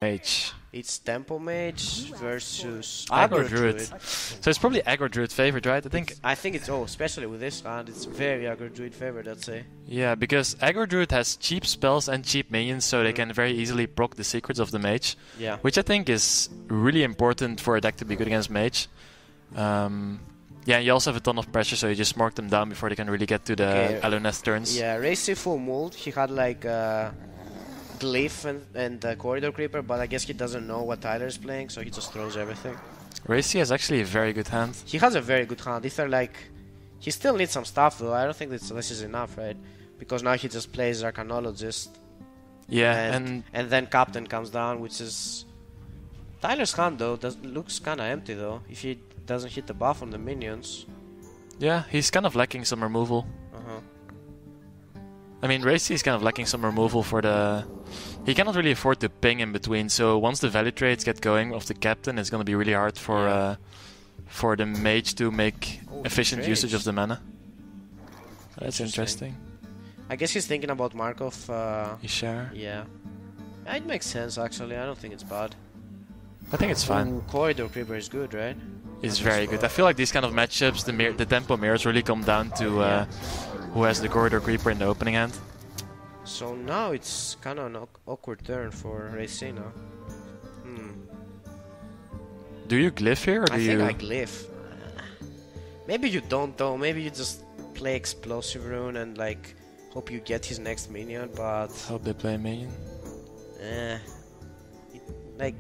Mage. It's Tempo Mage versus Aggro Druid. So it's probably Aggro Druid favored, right? I think it's especially with this hand, it's very Aggro Druid favored, I'd say. Yeah, because Aggro Druid has cheap spells and cheap minions, so they can very easily proc the secrets of the mage. Yeah. Which I think is really important for a deck to be good against mage. Yeah, you also have a ton of pressure, so you just mark them down before they can really get to the Aluneth turns. Yeah, rayC full mold, he had like Glyph and Corridor Creeper, but I guess he doesn't know what Tyler is playing, so he just throws everything. rayC has actually a very good hand. He has a very good hand. If they're like, he still needs some stuff though. I don't think this is enough, right? Because now he just plays Arcanologist. Yeah, and then Captain comes down, which is Tyler's hand though. Looks kind of empty though. If he doesn't hit the buff on the minions. Yeah, he's kind of lacking some removal. I mean, rayC is kind of lacking some removal for the... He cannot really afford to ping in between, so once the value trades get going of the captain, it's going to be really hard for the mage to make efficient usage of the mana. That's interesting. I guess he's thinking about Markov. Ishar. Yeah. It makes sense actually, I don't think it's bad. I think it's fine. Ooh, Corridor Creeper is good, right? It's very good. I feel like these kind of matchups, the tempo mirrors really come down to who has the Corridor Creeper in the opening hand. So now it's kind of an awkward turn for rayC now. Do you glyph here, or do you... I think I glyph. Maybe you don't though, maybe you just play Explosive Rune and like hope you get his next minion, but... Hope they play a minion. Like...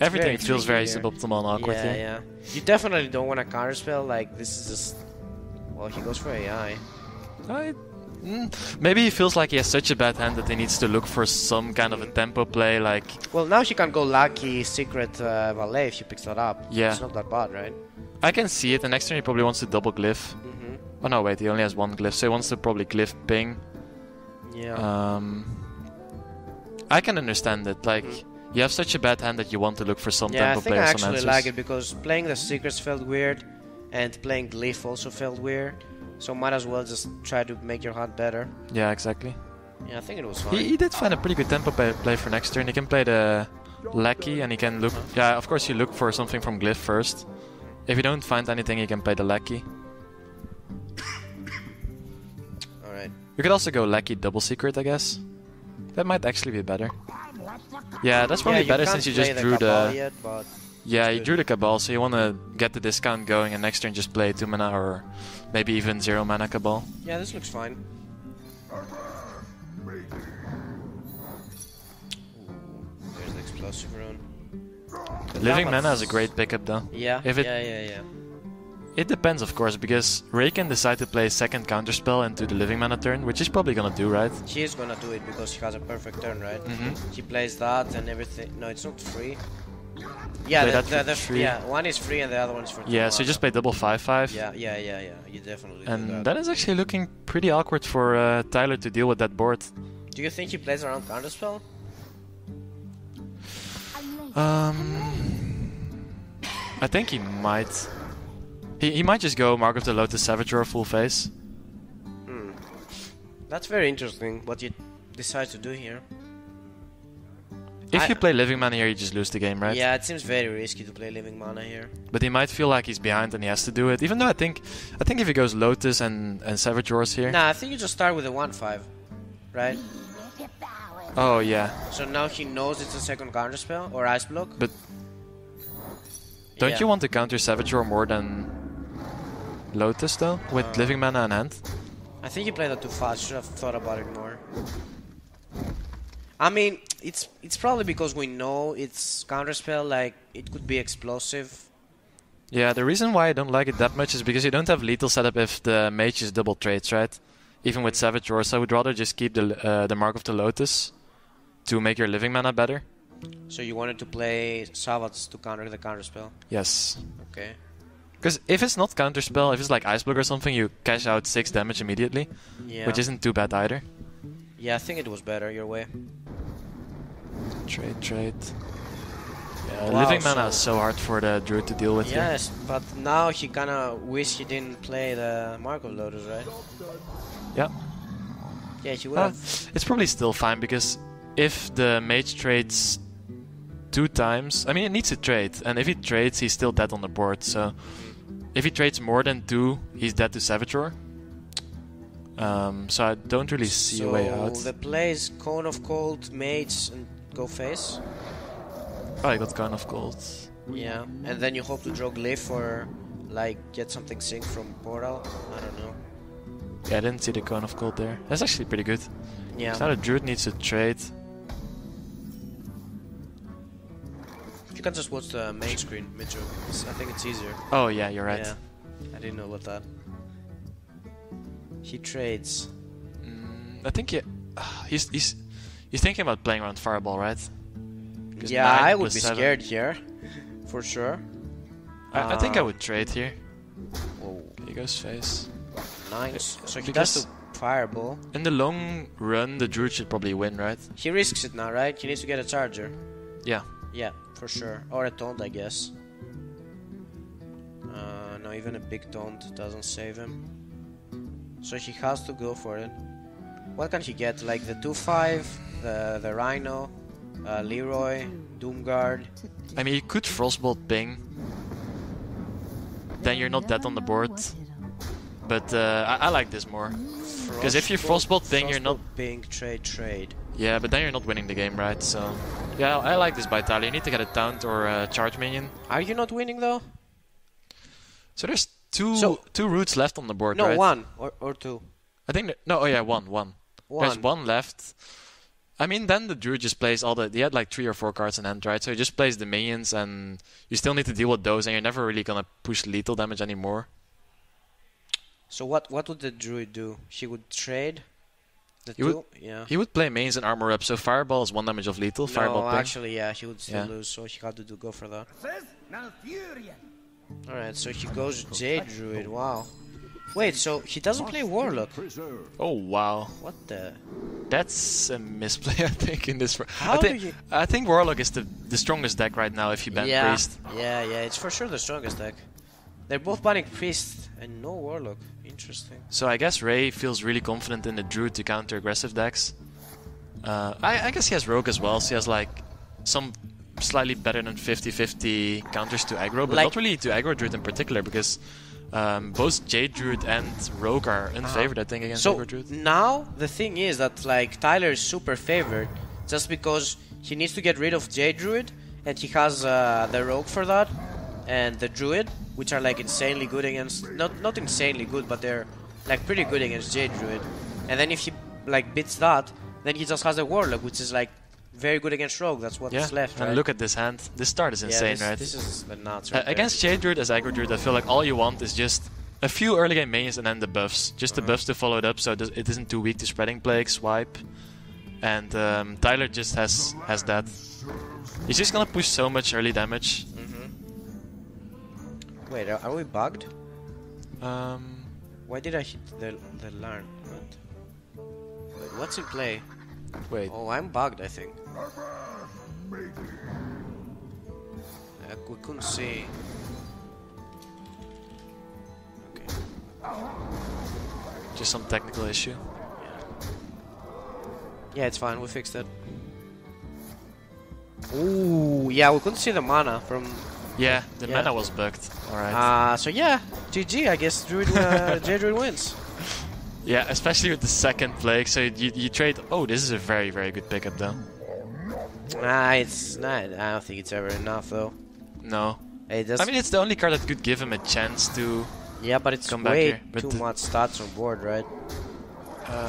Everything feels very suboptimal and awkward here. Yeah. You definitely don't want a counterspell, like this is just... Well, he goes for AI. Maybe he feels like he has such a bad hand that he needs to look for some kind of a tempo play, like... Well, now he can go Lucky Secret Valet if he picks that up. Yeah. It's not that bad, right? I can see it, and next turn he probably wants to double glyph. Oh no, wait, he only has one glyph, so he wants to probably glyph ping. Yeah. I can understand it, like... You have such a bad hand that you want to look for some tempo play or some answers. I actually like it because playing the secrets felt weird and playing Glyph also felt weird. So might as well just try to make your hand better. Yeah, exactly. Yeah, I think it was fine. He did find a pretty good tempo play for next turn. He can play the Lackey and he can look... Yeah, of course you look for something from Glyph first. If you don't find anything, you can play the Lackey. Alright. You could also go Lackey double secret, I guess. That might actually be better. Yeah, that's probably better since you just drew the... Yeah, you drew the Cabal, so you want to get the discount going and next turn just play 2 mana or maybe even 0 mana Cabal. Yeah, this looks fine. There's the Explosive Rune. Living Mana is a great pickup though. Yeah, yeah. It depends, of course, because Ray can decide to play second counterspell into the Living Mana turn, which he's probably gonna do, right? He is gonna do it because he has a perfect turn, right? He plays that and everything. No, it's not free. Yeah, yeah, one is free and the other one is for 2 Yeah, so you just play double 5/5. Yeah. You definitely and do that. That is actually looking pretty awkward for Tyler to deal with that board. Do you think he plays around counterspell? I think he might. He might just go Mark of the Lotus Savage Roar full face. That's very interesting what you decide to do here. If you play Living Mana here, you just lose the game, right? Yeah, it seems very risky to play Living Mana here. But he might feel like he's behind and he has to do it. Even though I think if he goes Lotus and Savage Roars here... Nah, I think you just start with a 1/5, right? Oh, yeah. So now he knows it's a second counterspell or Ice Block. But don't you want to counter Savage Roar more than Lotus, though? With Living Mana in hand? I think you played that too fast. Should have thought about it more. I mean, it's probably because we know it's counterspell, like it could be explosive. Yeah, the reason why I don't like it that much is because you don't have lethal setup if the mage is double trades, right? Even with Savage Roar, so I would rather just keep the Mark of the Lotus to make your Living Mana better. So you wanted to play Savage to counter the counterspell? Yes. Okay. Because if it's not counterspell, if it's like Ice Block or something, you cash out 6 damage immediately, which isn't too bad either. Yeah, I think it was better your way. Trade. Yeah, wow, Living Mana is so hard for the Druid to deal with. Yes, but now he kinda wish he didn't play the Mark of Lotus, right? Yeah. Yeah, he would have. It's probably still fine because if the mage trades 2 times. I mean, it needs to trade, and if he trades, he's still dead on the board. So if he trades more than 2, he's dead to Savage Roar. So I don't really see a way out. So the play is Cone of Cold, Mage, and go face. Oh, I got Cone of Cold. Yeah, and then you hope to draw Glyph or like get something sync from Portal. I don't know. Yeah, I didn't see the Cone of Cold there. That's actually pretty good. Yeah. So now the Druid needs to trade. You can just watch the main screen, Mitchell. I think it's easier. Oh yeah, you're right. Yeah, I didn't know about that. He trades. I think he's thinking about playing around Fireball, right? Yeah, I would be scared here, for sure. I think I would trade here. Whoa. He goes face. Nice. So he does to Fireball. In the long run, the Druid should probably win, right? He risks it now, right? He needs to get a Charger. Yeah. Yeah, for sure. Or a Taunt, I guess. No, even a big Taunt doesn't save him. So he has to go for it. What can he get? Like the 2/5, the Rhino, Leroy, Doomguard. I mean, you could Frostbolt Ping. Then you're not dead on the board. But I like this more. Because if you Frostbolt Ping, you're not... Ping, trade. Yeah, but then you're not winning the game, right? So, yeah, I like this by Tali. You need to get a Taunt or a Charge Minion. Are you not winning though? So there's two routes left on the board, no, right? one or two. I think no. Oh yeah, one. There's one left. I mean, then the Druid just plays all the. He had like 3 or 4 cards in hand, right? So he just plays the minions, and you still need to deal with those, and you're never really gonna push lethal damage anymore. So what would the Druid do? He would trade the two. Yeah. He would play minions and armor up. So Fireball is 1 damage of lethal. Fireball ping. Actually, yeah, he would still lose. So he had to go for that. Alright, so he goes Jade Druid, wow. Wait, so he doesn't play Warlock? Oh wow. What the? That's a misplay, I think, in this. I think Warlock is the strongest deck right now if you ban Priest. Yeah, it's for sure the strongest deck. They're both banning Priest and no Warlock. Interesting. So I guess Ray feels really confident in the Druid to counter aggressive decks. I guess he has Rogue as well, so he has like some slightly better than 50-50 counters to aggro, but not really to aggro Druid in particular, because both Jade Druid and Rogue are unfavored, I think, against aggro Druid. So now the thing is that like Tyler is super favored just because he needs to get rid of Jade Druid, and he has the Rogue for that, and the Druid, which are like insanely good against, not insanely good, but they're like pretty good against Jade Druid. And then if he like beats that, then he just has the Warlock, which is like very good against Rogue. That's what's left, right? And look at this hand. This start is insane, right? This is the nuts right against Jade Druid as aggro Druid, I feel like all you want is just a few early game minions and then the buffs. Just the buffs to follow it up, so it isn't too weak to Spreading Plague, Swipe. And Tyler just has that. He's just gonna push so much early damage. Wait, are we bugged? Why did I hit the Larn? Wait, what's in play? Wait. Oh, I'm bugged, I think. We couldn't see. Okay. Just some technical issue. Yeah, it's fine. We fixed it. Ooh, yeah, we couldn't see the mana from. Yeah, the mana was bugged. Alright. So yeah, GG, I guess Druid, Druid wins. Yeah, especially with the second plague. So you trade. Oh, this is a very, very good pickup, though. It's not. I don't think it's ever enough, though. No. I mean, it's the only card that could give him a chance to. Yeah, but it's come way back here. too much stats on board, right?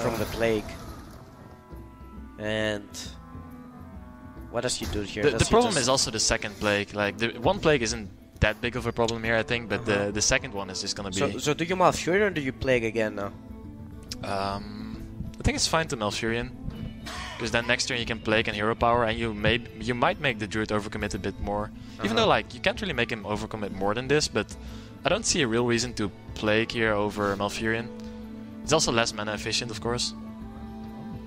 From the plague. And what does he do here? The problem is also the second plague. Like the one plague isn't that big of a problem here, I think, but the second one is just gonna be. So do you Malfurion or do you plague again now? I think it's fine to Malfurion, because then next turn you can plague and hero power, and you might make the Druid overcommit a bit more. Even though like you can't really make him overcommit more than this, but I don't see a real reason to plague here over Malfurion. It's also less mana efficient, of course.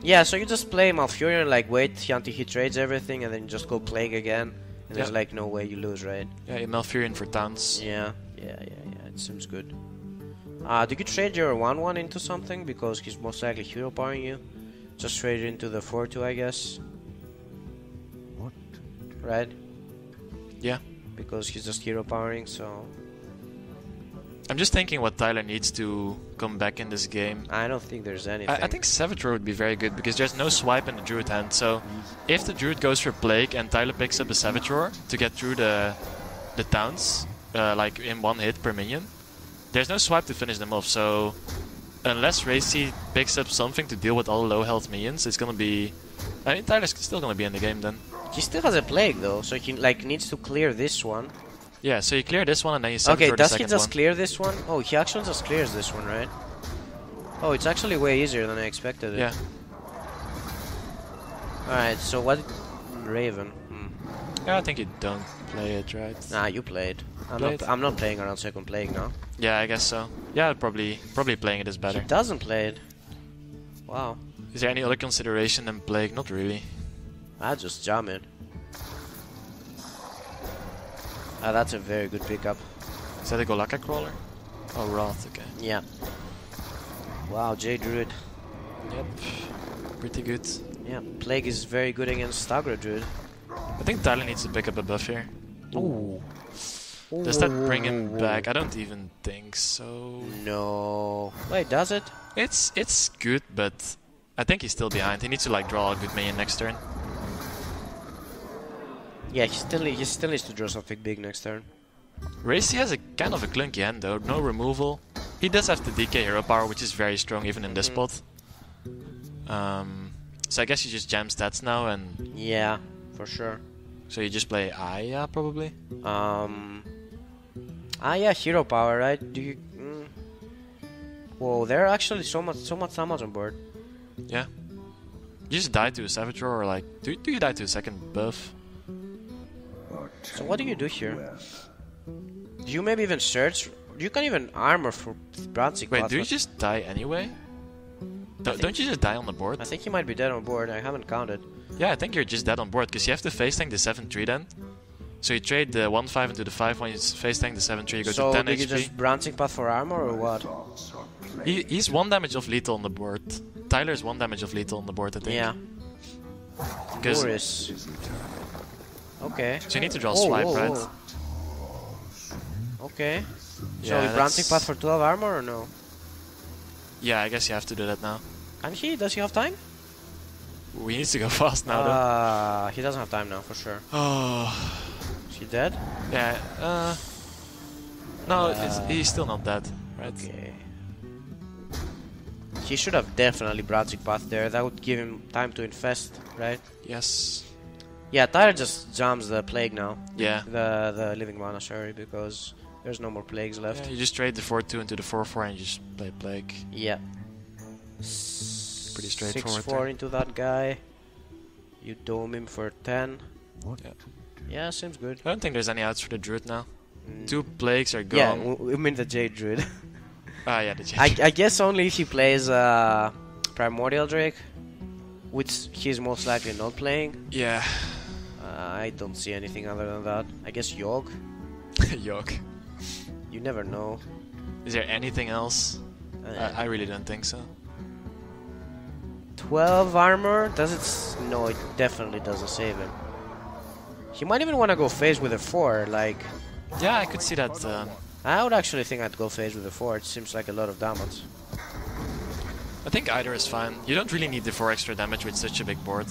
Yeah, so you just play Malfurion, like wait until he trades everything, and then just go plague again. And there's like no way you lose, right? Yeah, Malfurion for taunts. Yeah, it seems good. Do you trade your 1/1 into something? Because he's most likely hero powering you. Just trade it into the 4/2, I guess. What? Right? Yeah. Because he's just hero powering, so... I'm just thinking what Tyler needs to come back in this game. I don't think there's anything. I think Savage Roar would be very good because there's no swipe in the Druid hand. So if the Druid goes for Plague and Tyler picks up a Savage Roar to get through the towns, like in one hit per minion, there's no swipe to finish them off. So unless rayC picks up something to deal with all low health minions, it's gonna be... I mean, Tyler's still gonna be in the game then. He still has a Plague though, so he like needs to clear this one. Yeah, so you clear this one and then you Savage Roar Okay, the does he second just one. clear this one? Oh, he actually just clears this one, right? Oh, it's actually way easier than I expected it. Yeah. Alright, so what... Raven. Yeah, I think you don't play it, right? Nah, you played. Played? I'm not playing around second Plague now. Yeah, I guess so. Yeah, probably playing it is better. He doesn't play it. Wow. Is there any other consideration than Plague? Not really. I just jam it. Ah, that's a very good pickup. Is that a Golaka crawler? Oh, Wrath, okay. Yeah. Wow, J Druid. Yep. Pretty good. Yeah, Plague is very good against Stagger Druid. I think Tyler needs to pick up a buff here. Ooh. Does that bring him back? I don't even think so. No. Wait, does it? It's good, but I think he's still behind. He needs to like draw a good minion next turn. Yeah, he still needs to draw something big next turn. rayC has a kind of a clunky hand though. No removal. He does have the DK hero power, which is very strong even in this spot. So I guess you just jam stats now and... Yeah, for sure. So you just play Aya probably? Yeah, hero power, right? Do you... Whoa, there are actually so much damage on board. Yeah. You just die to a Savage Roar or like... Do you die to a second buff? So what do you do here? Do you maybe even search? You can even armor for Branching Wait, Path. do you just die anyway? Don't you just die on the board? I think he might be dead on board. I haven't counted. Yeah, I think you're just dead on board because you have to face tank the 7-3 then. So you trade the 1-5 into the 5 when you face tank the 7-3, you go So to 10 do you HP. just Branching Path for armor or what? He's 1 damage of lethal on the board. Tyler's 1 damage of lethal on the board, I think. Yeah. Because Boris. Okay. so you need to draw swipe, right? Okay. Yeah, So he Branching that's- Path for 12 armor or no? Yeah, I guess you have to do that now. Can he? Does he have time? We need to go fast now, though. He doesn't have time now for sure. Oh, Is he dead? yeah. No, he's still not dead, right? Okay. He should have definitely Branching Path there. That would give him time to infest, right? Yes. Yeah, Tyler just jams the Plague now. Yeah. The Living Mana, sorry, because there's no more Plagues left. Yeah, you just trade the 4-2 into the 4-4 and you just play Plague. Yeah. Pretty straightforward 6-4 there. into that guy. You dome him for 10. Yeah. Yeah, seems good. I don't think there's any outs for the Druid now. 2 Plagues are Yeah, gone. we mean the Jade Druid. Ah, yeah, the Jade. I guess only if he plays Primordial Drake, which he's most likely not playing. Yeah. I don't see anything other than that. I guess Yogg. Yogg. You never know. Is there anything else? I really don't think so. 12 armor? Does it? No, it definitely doesn't save him. He might even want to go phase with a 4. Like, Yeah, I could see that. I would actually think I'd go phase with a 4. It seems like a lot of damage. I think either is fine. You don't really need the 4 extra damage with such a big board.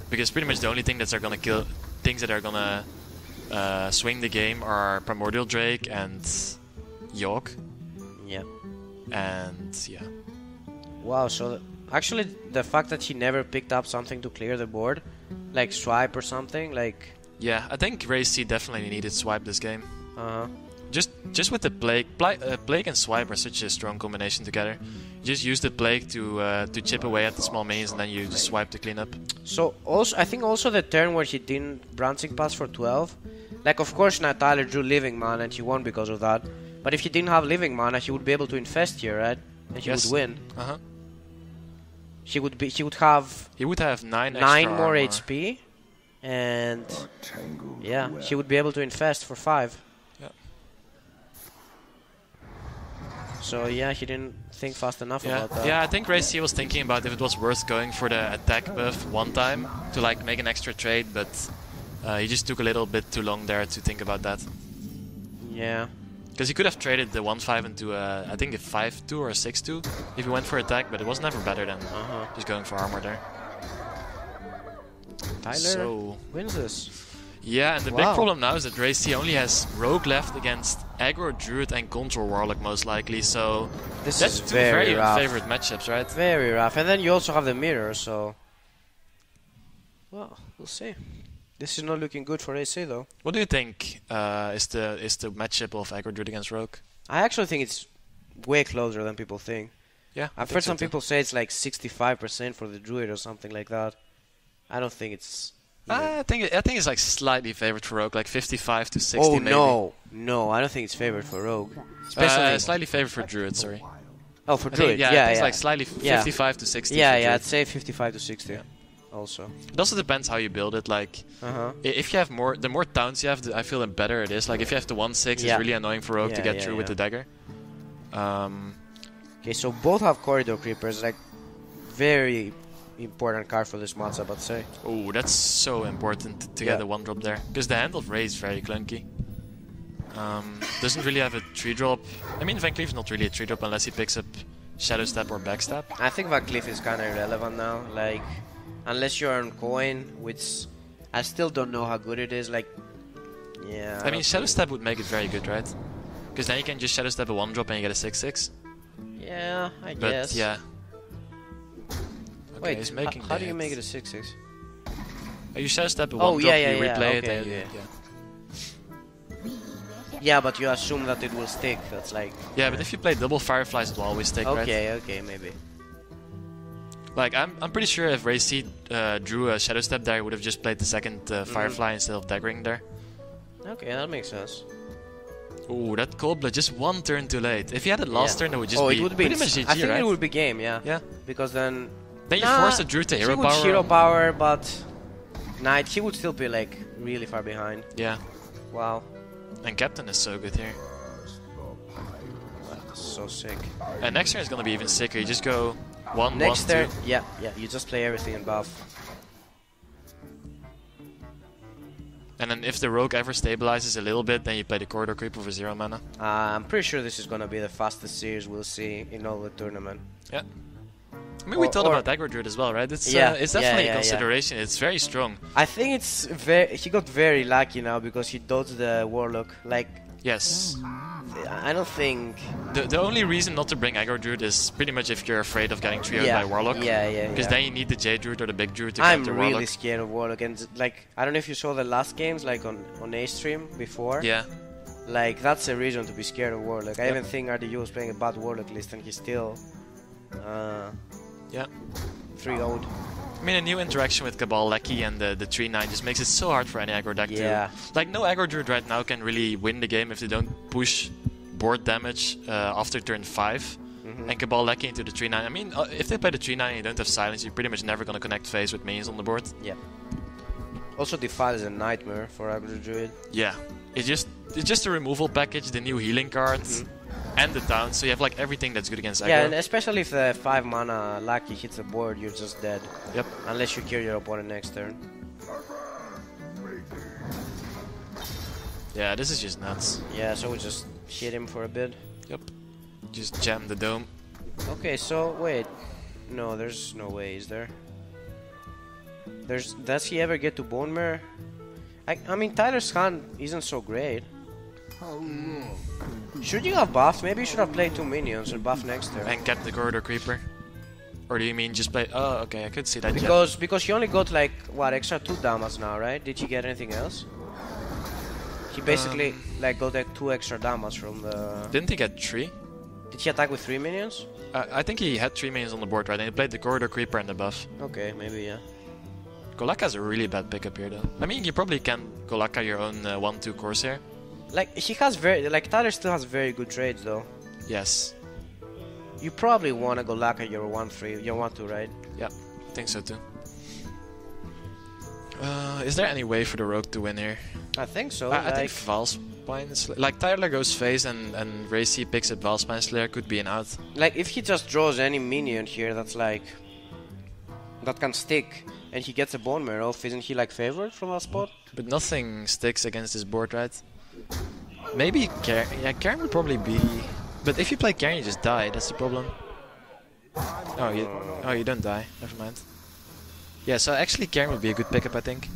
Because pretty much the only thing that are gonna kill, things that are gonna swing the game are Primordial Drake and Yogg. Yeah. And yeah. Wow, so actually the fact that he never picked up something to clear the board, like swipe or something, like... Yeah, I think rayC definitely needed swipe this game. Uh-huh. Just with the Plague. Plague and Swipe are such a strong combination together. You just use the Plague to chip away at the small minions and then you just swipe to clean up. So also, I think also the turn where he didn't Branching Pass for 12, like of course now Tyler drew Living Mana and he won because of that, but if he didn't have Living Mana he would be able to infest here, right? And he would win. Uh-huh. He would have 9 more armor. HP, and yeah, he would be able to infest for 5. Yeah. So yeah, he didn't think fast enough about that. Yeah, I think rayC was thinking about if it was worth going for the attack buff one time to like make an extra trade, but He just took a little bit too long there to think about that. Yeah. Because he could have traded the 1-5 into I think a 5-2 or a 6-2 if he went for attack, but it was never better than just going for armor there. Tyler wins this. Yeah, and the big problem now is that rayC only has Rogue left against Aggro, Druid and Control Warlock most likely, so this that's is two very rough. favorite matchups, right? Very rough. And then you also have the mirror, so... Well, we'll see. This is not looking good for rayC though. What do you think is the matchup of Aggro Druid against Rogue? I actually think it's way closer than people think. Yeah, I've heard some people say it's like 65% for the Druid or something like that. I don't think it's... I think it's like slightly favored for Rogue, like 55 to 60 maybe. No, I don't think it's favored for Rogue. Especially slightly favored for Druid, sorry. Oh, for Druid, I think it's like slightly 55 to 60. Yeah, I'd say 55 to 60. Yeah. Also. It also depends how you build it. Like, if you have the more towns you have, I feel the better it is. Like, if you have the 1-6, it's really annoying for Rogue to get through with the dagger. Okay, so both have corridor creepers. Like, very important card for this matchup, I'd say. Oh, that's so important to get a 1-drop there. Because the hand of Ray is very clunky. Doesn't really have a 3-drop. I mean, Van Cleef is not really a 3-drop unless he picks up Shadow Step or Backstab. I think Van Cleef is kind of irrelevant now. Like, unless you're on coin, which I still don't know how good it is. Like, yeah. I mean, Shadow Step would make it very good, right? Because then you can just Shadow Step a 1-drop and you get a 6-6. Yeah, I guess. But yeah. Okay, wait, how do you make it a 6-6? You Shadow Step a 1-drop, you replay it, and yeah, but you assume that it will stick. That's like... Yeah, but if you play double Fireflies, it will always stick, right? Okay, maybe. Like, I'm pretty sure if rayC drew a Shadow Step there, he would have just played the second Firefly instead of daggering there. Okay, that makes sense. Ooh, that Cold Blood just one turn too late. If he had it last turn, it would just be pretty much GG, I think right? it would be game, yeah. Yeah. Because then... Then you force a Druid to hero power. He would hero power, but... Knight, he would still be like really far behind. Yeah. Wow. And Captain is so good here. That's so sick. And next turn is gonna be even sicker. You just go 1, next 1, turn, 2. yeah, you just play everything in buff. And then if the Rogue ever stabilizes a little bit, then you play the Corridor Creeper for 0 mana. I'm pretty sure this is gonna be the fastest series we'll see in all the tournament. Yeah. I mean, we thought about Aggro Druid as well, right? It's definitely a consideration. It's very strong. I think it's he got very lucky now because he dodged the Warlock. Like, yes. I don't think... The only reason not to bring Aggro Druid is pretty much if you're afraid of getting trioed by Warlock. Because then you need the Jade Druid or the Big Druid to counter Warlock. I'm really scared of Warlock. And, like, I don't know if you saw the last games, like, on A-Stream before. Yeah. Like, that's a reason to be scared of Warlock. I even think RDU was playing a bad Warlock list and he still... 3-0'd. I mean, a new interaction with Cabal, Lecky, and the 3-9 just makes it so hard for any aggro deck to... Like, no aggro druid right now can really win the game if they don't push board damage after turn 5. And Cabal Lecky into the 3-9. I mean, if they play the 3-9 and you don't have silence, you're pretty much never going to connect phase with minions on the board. Yeah. Also, Defile is a nightmare for aggro druid. Yeah. It's just a removal package, the new healing cards. And the down, so you have like everything that's good against aggro. Yeah, and especially if the 5 mana Lucky hits the board, you're just dead. Yep. Unless you kill your opponent next turn. Yeah, this is just nuts. Yeah, so we just hit him for a bit. Yep. Just jam the dome. Okay, so wait. No, there's no way, is there? Does he ever get to Bone Mirror? I mean, Tyler's hand isn't so great. Should you have buffed? Maybe you should have played 2 minions and buff next turn. And kept the Corridor Creeper? Or do you mean just play... Oh, okay, I could see that. Because he only got like, what, extra 2 damage now, right? Did he get anything else? He basically like got like 2 extra damage from the... Didn't he get 3? Did he attack with 3 minions? I think he had 3 minions on the board, right? And he played the Corridor Creeper and the buff. Okay, maybe, yeah. Golakka's a really bad pickup here, though. I mean, you probably can Golakka your own 1-2 Corsair. Like, he has Tyler still has very good trades, though. Yes. You probably want to Golakka your 1-3, your 1-2, right? Yeah, I think so too. Is there any way for the Rogue to win here? I think so. I think Valspine is... Like, Tyler goes phase and rayC picks up Valspine Slayer could be an out. Like, if he just draws any minion here that's like... that can stick, and he gets a bone marrow, isn't he like favored from that spot? But nothing sticks against this board, right? Maybe Karen would probably be... But if you play Karen, you just die, that's the problem. Oh, you don't die, never mind. Yeah, so actually Karen would be a good pickup, I think.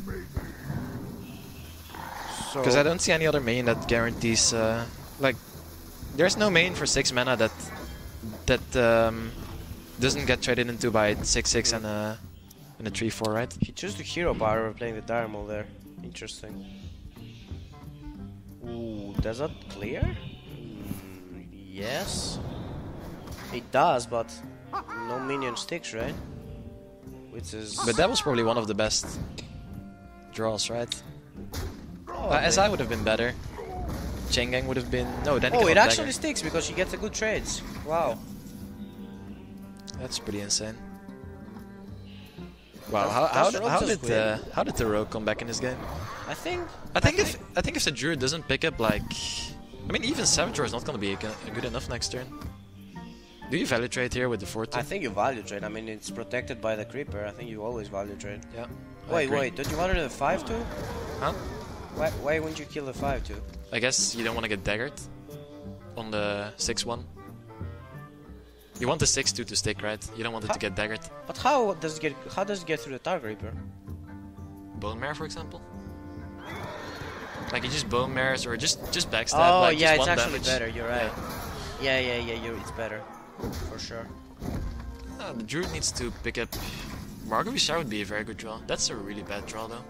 Because I don't see any other main that guarantees... like, there's no main for 6 mana that doesn't get traded into by 6/6 and a 3/4, right? He chose the hero power over playing the Dire Maul there. Interesting. Ooh, does that clear? Yes. It does, but no minion sticks, right? Which is... But that was probably one of the best draws, right? SI would have been better. Chain Gang would have been... No, then it actually sticks because he gets a good trades. Wow. That's pretty insane. Wow, how did the Rogue come back in this game? I think if the Druid doesn't pick up like... I mean, even Savager is not going to be good enough next turn. Do you value trade here with the 4/2? I think you value trade. I mean, it's protected by the Creeper. I think you always value trade. Yeah. Wait, don't you value the 5/2? Huh? Why wouldn't you kill the 5/2? I guess you don't want to get daggered on the 6/1. You want the 6/2 to stick, right? You don't want it to get daggered. But how does it get through the Target Reaper? Bone Mare, for example. Like you just bone mares or just backstab. Oh like yeah, just it's one actually damage. better. You're right. Yeah. It's better for sure. The Druid needs to pick up. Margot Vishar would be a very good draw. That's a really bad draw though.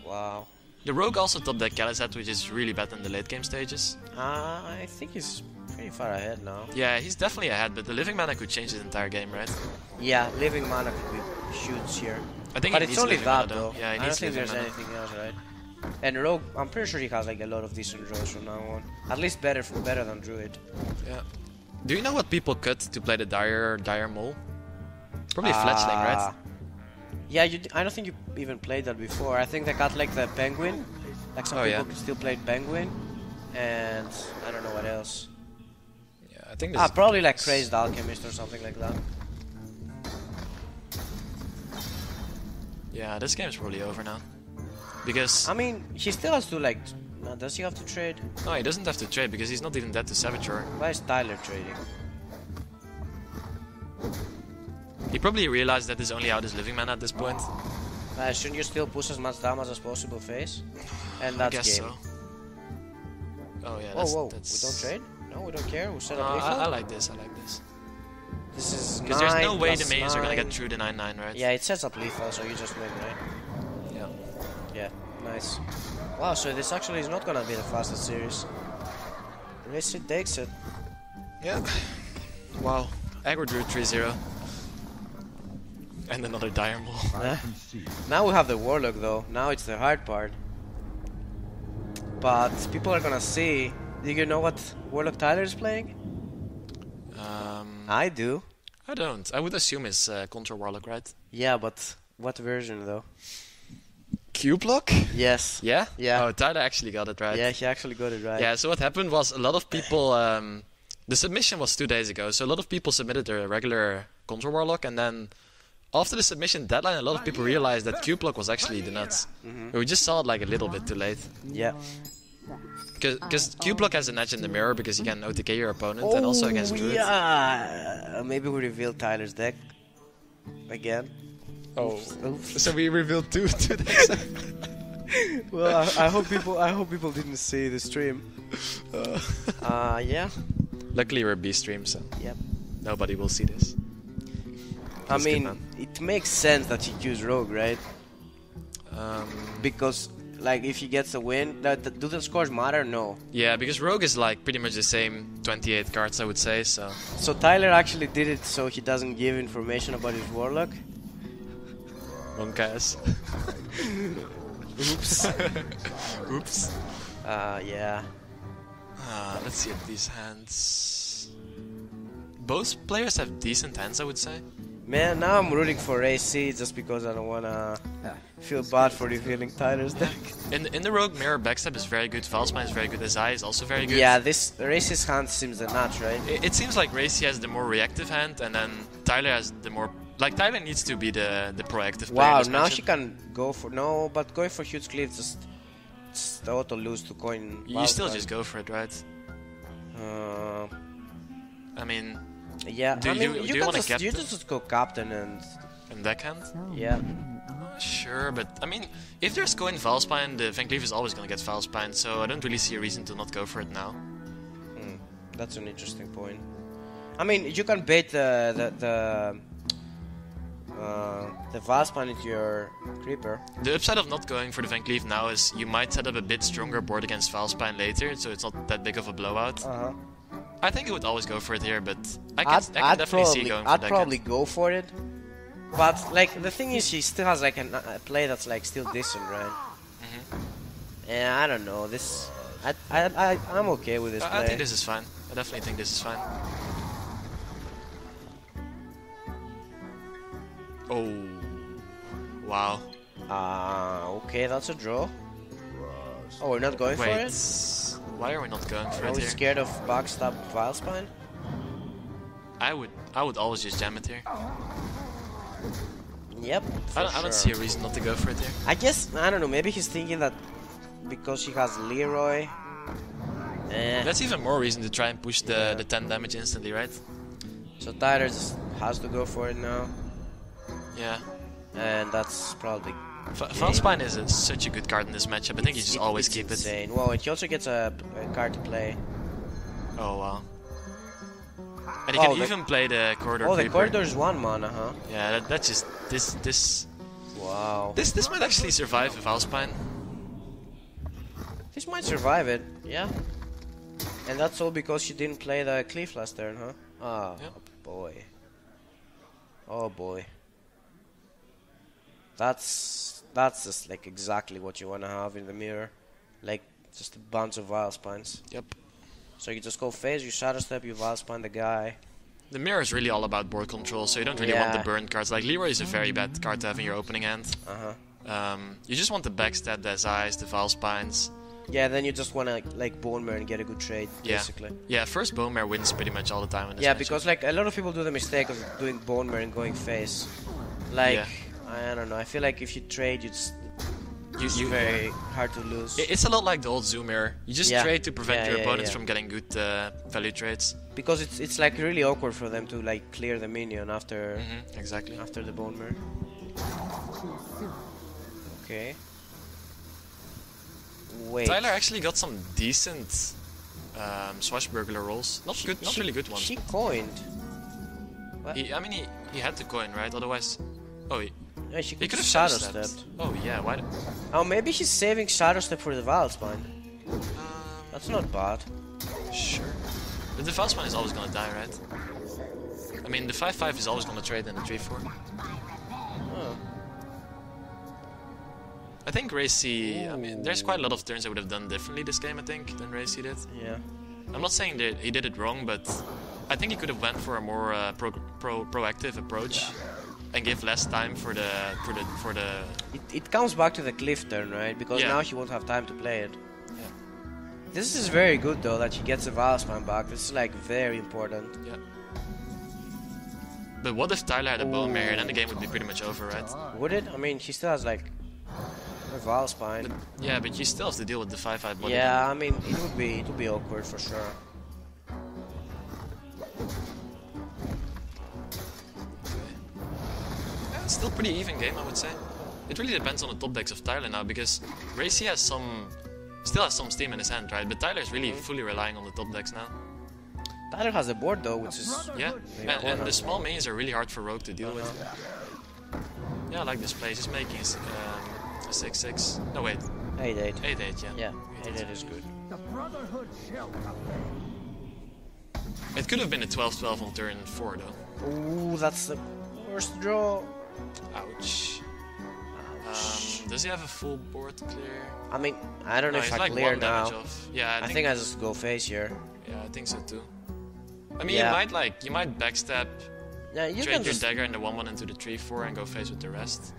Wow. The Rogue also top deck Khalizad, which is really bad in the late game stages. I think he's pretty far ahead now. Yeah, he's definitely ahead, but the living mana could change the entire game, right? Yeah, living mana could be huge here. I think but it it's needs only living that mana, though. Yeah, I don't think there's anything else, right? And Rogue, I'm pretty sure he has like a lot of decent draws from now on. At least better than Druid. Yeah. Do you know what people cut to play the Dire Mole? Probably Fletchling, right? Yeah, I don't think you even played that before. I think they cut like the Penguin. Like some people still played Penguin. And I don't know what else. Yeah, I think this probably like Crazed Alchemist or something like that. Yeah, this game's probably over now. Because... I mean, he still has to like... does he have to trade? No, he doesn't have to trade because he's not even dead to Savager. Why is Tyler trading? He probably realized that is only out his living mana at this point. Shouldn't you still push as much damage as possible face? And that's I guess game. so. Oh yeah, whoa, that's... we don't trade? No, we don't care, we set No, up lethal? I like this, This is because there's no way the mains are gonna get through the 9/9, right? Yeah, it sets up lethal, so you just win, right? Yeah. Yeah, nice. Wow, so this actually is not gonna be the fastest series. rayC takes it. Yeah. Wow. Aggro drew 3-0. And another Dire Maul. Now we have the Warlock though, now it's the hard part. But people are gonna see... Do you know what Warlock Tyler is playing? I do. I don't. I would assume it's Contra Warlock, right? Yeah, but what version though? Q block? Yes. Yeah? Yeah. Oh, Tyler actually got it right. Yeah, he actually got it right. Yeah, so what happened was a lot of people... the submission was 2 days ago, so a lot of people submitted their regular Contra Warlock, and then after the submission deadline, a lot of people realized that Q block was actually the nuts. We just saw it like a little bit too late. Yeah. Because Q block has an edge in the mirror because you can OTK your opponent and also against Druid. Yeah. Maybe we revealed Tyler's deck again. Oh, Oops. so we revealed two decks. Well, I hope people didn't see the stream. Yeah. Luckily we're B-stream, so Yep. nobody will see this. I mean, it makes sense that he choose Rogue, right? Because, like, if he gets a win, do the scores matter? No. Yeah, because Rogue is like pretty much the same 28 cards, I would say, so... So Tyler actually did it so he doesn't give information about his Warlock? Wrong cast. Oops. Oops. Yeah. Let's see at these hands. Both players have decent hands, I would say. Man, now I'm rooting for rayC just because I don't wanna feel bad for revealing Tyler's deck. In the Rogue, Mirror Backstab is very good, Falseman is very good, SI is also very good. Yeah, this rayC's hand seems the nut, right? It seems like rayC has the more reactive hand, and then Tyler has the more Like, Tyler needs to be the proactive player. Wow, in this now matchup. she can go for... No, but going for huge cliff just auto lose to coin. You still just go for it, right? I mean, yeah, do I mean, you can want to just, captain? you just go captain and... In deckhand? Yeah. Sure, but I mean, if there's coin Valspine, the Van Cleef is always gonna get Valspine, so I don't really see a reason to not go for it now. That's an interesting point. I mean, you can bait the Valspine into your creeper. The upside of not going for the Van Cleef now is you might set up a bit stronger board against Valspine later, so it's not that big of a blowout. I think I would always go for it here, but I can definitely see going for I'd deckhand. probably go for it. But like the thing is, she still has like a play that's like still decent, right? Yeah, I don't know. This, I'm okay with this play. I think this is fine. I definitely think this is fine. Oh, wow. Okay, that's a draw. Oh, we're not going for Wait, it? why are we not going for Are it we here? scared of backstab Valspine? I would always just jam it here. Yep. I don't see a reason not to go for it here. I guess, I don't know, maybe he's thinking that because she has Leroy. That's even more reason to try and push the 10 damage instantly, right? So Tyler just has to go for it now. Yeah. And that's probably... Valspine is such a good card in this matchup. I think you just always keep it. Insane. Well, he also gets a card to play. Oh wow. And he can even play the corridor. Oh, the creeper. corridor is 1 mana, huh? Yeah, that's just this. Wow. This might actually survive a Valspine. This might survive it, yeah. And that's all because she didn't play the cliff last turn, huh? Oh, boy. Oh boy. That's just like exactly what you want to have in the mirror. Like, just a bunch of Valspines. Yep. So you just go phase, you shadow step, you Valspine the guy. The mirror is really all about board control, so you don't really want the burn cards. Like, Leroy is a very bad card to have in your opening hand. You just want the backstab, the SIs, the Valspines. Yeah, then you just want to like bone mare and get a good trade, basically. Yeah, first bone mare wins pretty much all the time in this matchup. Because like a lot of people do the mistake of doing bone mare and going face. Like, I don't know, I feel like if you trade, it's very hard to lose. It's a lot like the old Zoom mirror. You just trade to prevent your opponents from getting good value trades. Because it's like really awkward for them to like clear the minion after exactly after the bone mare. Okay. Wait. Tyler actually got some decent swashbuckler rolls. Not really good ones. She coined. I mean, he had to coin, right? Otherwise, she could have shadow stepped. Oh yeah, why? Oh, maybe she's saving shadow step for the Valspine. That's not bad. Sure. But the Valspine is always gonna die, right? I mean, the 5/5 is always gonna trade in the 3/4. Oh. I think rayC, I mean, there's quite a lot of turns I would have done differently this game, I think, than rayC did. Yeah. I'm not saying that he did it wrong, but I think he could have went for a more proactive approach and give less time for the. It comes back to the cliff turn, right? Because now she won't have time to play it. Yeah. This is very good though that she gets the Valspine back. This is like very important. Yeah. But what if Tyler had a bone mare, then the game would be pretty much over, right? Would it? I mean, she still has like a Valspine. But, but you still have to deal with the 5/5 body. Yeah, I mean, it would be awkward for sure. It's still pretty even game, I would say. It really depends on the top decks of Tyler now, because rayC still has some steam in his hand, right? But Tyler's really fully relying on the top decks now. Tyler has a board though, which is and the small minions are really hard for Rogue to deal with. Yeah, I like this play. He's making a 6/6. No wait. 8/8. 8/8, yeah. Yeah, 8/8 is good. It could have been a 12/12 on turn 4 though. Ooh, that's the worst draw. Ouch. Does he have a full board clear? I mean, I don't know if I like clear 1 now. damage off. Yeah, I think I just go face here. Yeah, I think so too. I mean, you might backstab, yeah, you trade can your just dagger in the 1/1 into the 3/4 and go face with the rest.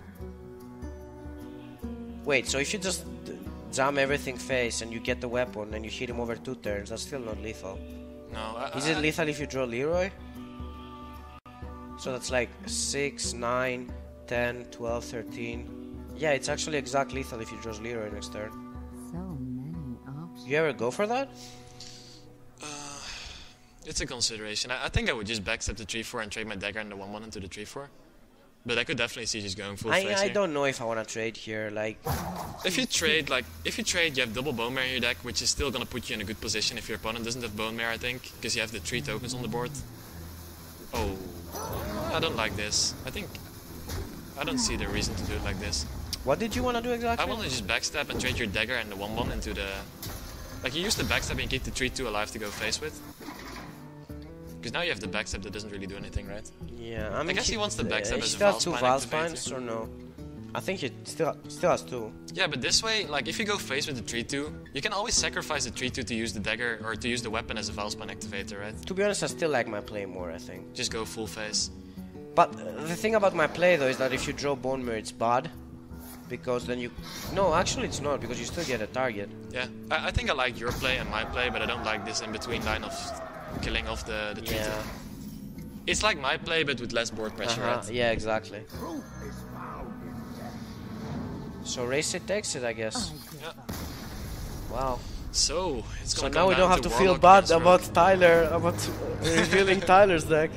wait. So if you just jam everything face and you get the weapon and you hit him over 2 turns, that's still not lethal. No. Is it lethal if you draw Leroy? So that's like 6, 9, 10, 12, 13. Yeah, it's actually exact lethal if you draw Leroy next turn. So many options. You ever go for that? It's a consideration. I think I would just backstep the 3-4 and trade my dagger and the 1-1 into the 3-4. But I could definitely see just going full face I here. don't know if I want to trade here. Like, If you trade, you have double bone marrow in your deck, which is still gonna put you in a good position if your opponent doesn't have bone marrow, I think, because you have the 3 tokens on the board. Oh, I don't like this. I don't see the reason to do it like this. what did you want to do exactly? I want to just backstab and trade your dagger and the 1-1 into the... Like, you use the backstab and keep the 3-2 alive to go face with. Because now you have the backstab that doesn't really do anything, right? Yeah, I mean, I guess he wants the backstab he as a still has 2 Valspine Valspines, or no? I think he still has 2. Yeah, but this way, like, if you go face with the 3-2, you can always sacrifice the 3-2 to use the dagger or to use the weapon as a Valspine activator, right? To be honest, I still like my play more, I think. Just go full face. But the thing about my play though is that if you draw Bone Mirror, it's bad. Because then you... No, actually it's not, because you still get a target. Yeah, I think I like your play and my play, but I don't like this in-between line of killing off the 3-2. Yeah. It's like my play, but with less board pressure, right? Yeah, exactly. So rayC takes it, I guess. Yeah. Wow. So, it's So gonna now come we down don't have to feel Warlock bad against about Rogue. Tyler, about revealing Tyler's deck.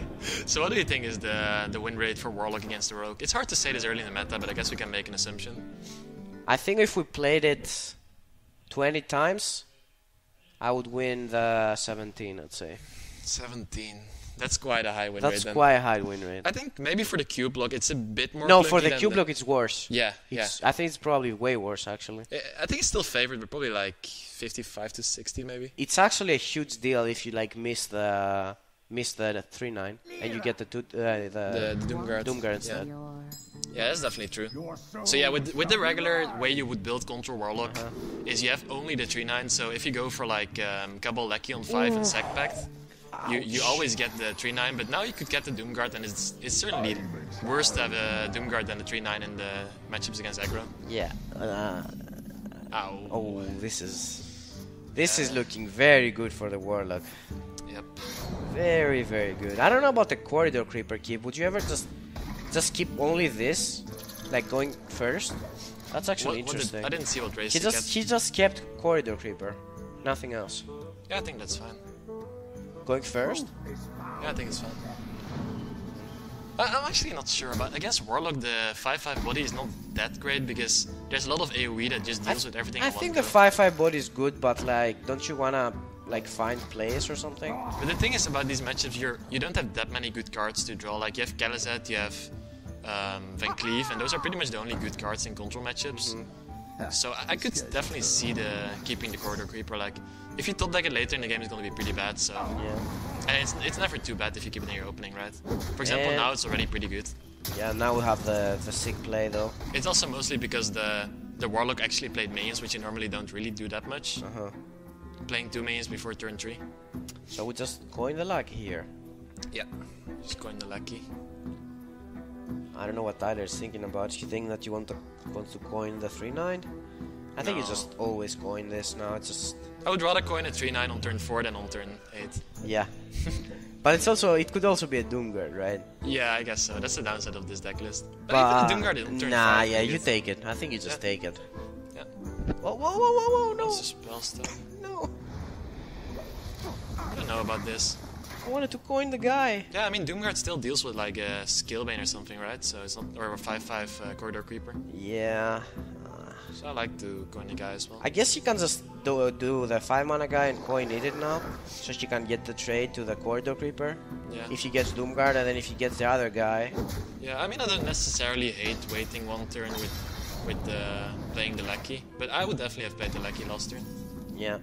So what do you think is the win rate for Warlock against the Rogue? It's hard to say this early in the meta, but I guess we can make an assumption. I think if we played it 20 times, I would win the 17, I'd say. 17. That's quite a high win rate That's then. quite a high win rate. I think maybe for the Q block it's a bit more No, clunky for the than Q block it's worse. Yeah, I think it's probably way worse, actually. I think it's still favored, but probably like 55 to 60 maybe. It's actually a huge deal if you like miss the 3-9 and you get the Doomguard. Doomguard instead. Yeah, that's definitely true. So yeah, with the regular way you would build Control Warlock is you have only the 3-9, so if you go for like Cabal Lecky on 5 and Sack Pact, you always get the 3-9, but now you could get the Doomguard, and it's certainly worse to have a Doomguard than the 3-9 in the matchups against aggro. Yeah. Ow. Oh, this is looking very good for the Warlock. Yep. Very, very good. I don't know about the Corridor Creeper keep. Would you ever just keep only this, like going first? That's actually interesting. I didn't see what race He just kept Corridor Creeper, nothing else. Yeah, I think that's fine. Going first? Yeah, I think it's fine. I'm actually not sure about. I guess Warlock, the 5/5 body is not that great because there's a lot of AoE that just deals with everything. I think the 5/5 body is good, but like, don't you wanna like find plays or something? But the thing is about these matchups, you don't have that many good cards to draw. Like you have Kalizet, you have Van Cleef, and those are pretty much the only good cards in control matchups. So I could definitely see keeping the Corridor Creeper. Like if you top deck it later in the game, it's gonna be pretty bad. So Yeah. and it's never too bad if you keep it in your opening, right? For example, And now it's already pretty good. Yeah, now we have the sick play though. It's also mostly because the Warlock actually played minions, which you normally don't really do that much. Playing 2 minions before turn 3. So we just coin the luck here. Yeah. Just going the lucky. I don't know what Tyler's thinking about. You think that you want to coin the 3-9? I think you No. just always coin this now. It's just I would rather coin a 3-9 on turn 4 than on turn 8. yeah. But it could also be a Doomguard, right? Yeah, I guess so. That's the downside of this deck list. But But even the Doomguard on turn 5. yeah, I you guess. take it. I think you just Yeah. take it. Yeah. Whoa, no, What's the spell stuff? no. I don't know about this. I wanted to coin the guy. Yeah, I mean Doomguard still deals with like a Skillbane or something, right? So it's not, or a 5/5 Corridor Creeper. Yeah. So I like to coin the guy as well. I guess you can just do the 5 mana guy and coin it now, so she can get the trade to the Corridor Creeper. Yeah. If she gets Doomguard, and then if she gets the other guy. Yeah, I mean I don't necessarily hate waiting 1 turn with playing the Lackey, but I would definitely have played the Lackey last turn. Yeah.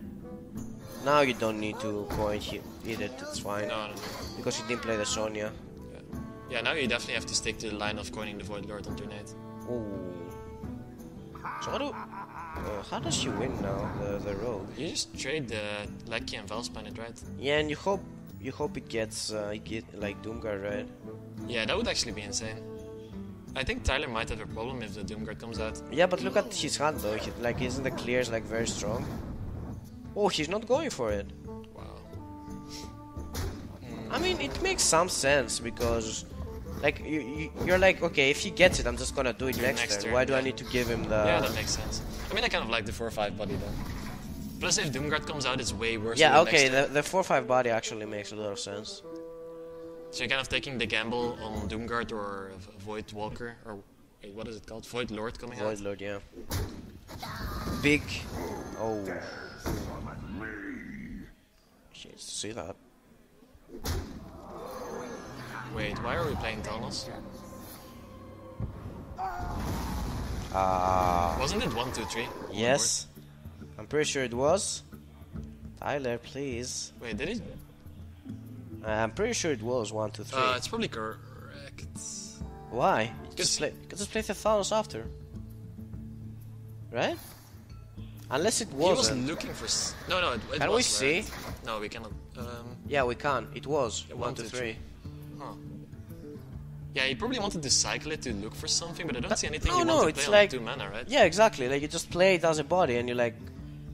Now you don't need to coin it, it's fine. No. Because you didn't play the Sonya. Yeah, now you definitely have to stick to the line of coining the Void Lord on turn 8. Ooh. So how does she win now, the rogue? You just trade the Lackey and Valspine it, right? Yeah, and you hope it gets like Doomguard, right? Yeah, that would actually be insane. I think Tyler might have a problem if the Doomguard comes out. Yeah, but look at his hand though. Isn't the clears like very strong? Oh, he's not going for it. Wow. I mean, it makes some sense because Like you're like, okay, if he gets it, I'm just gonna do it next turn. Why do I need to give him the? Yeah, that makes sense. I mean, I kind of like the 4/5 body though. Plus, if Doomguard comes out, it's way worse. Yeah, okay, the 4/5 body actually makes a lot of sense. So you're kind of taking the gamble on Doomguard or Void Walker, or wait, what is it called? Void Lord coming out? Void Lord, yeah. Big. Oh. Jeez, see that. Wait, why are we playing Thanos? Wasn't it 1, 2, 3? Yes. I'm pretty sure it was. Tyler, please. Wait, did it? I'm pretty sure it was 1, 2, 3. It's probably correct. Why? You can just play the Thanos after. Right? Unless it wasn't. He was looking for... No, it can was, we see? Right? No, we cannot. Yeah, we can. It was. Yeah, 1, 2, 3. Huh. Yeah, he probably wanted to cycle it to look for something, but I don't see anything no, you no, want to it's play like, on 2 mana, right? Yeah, exactly. Like you just play it as a body and you like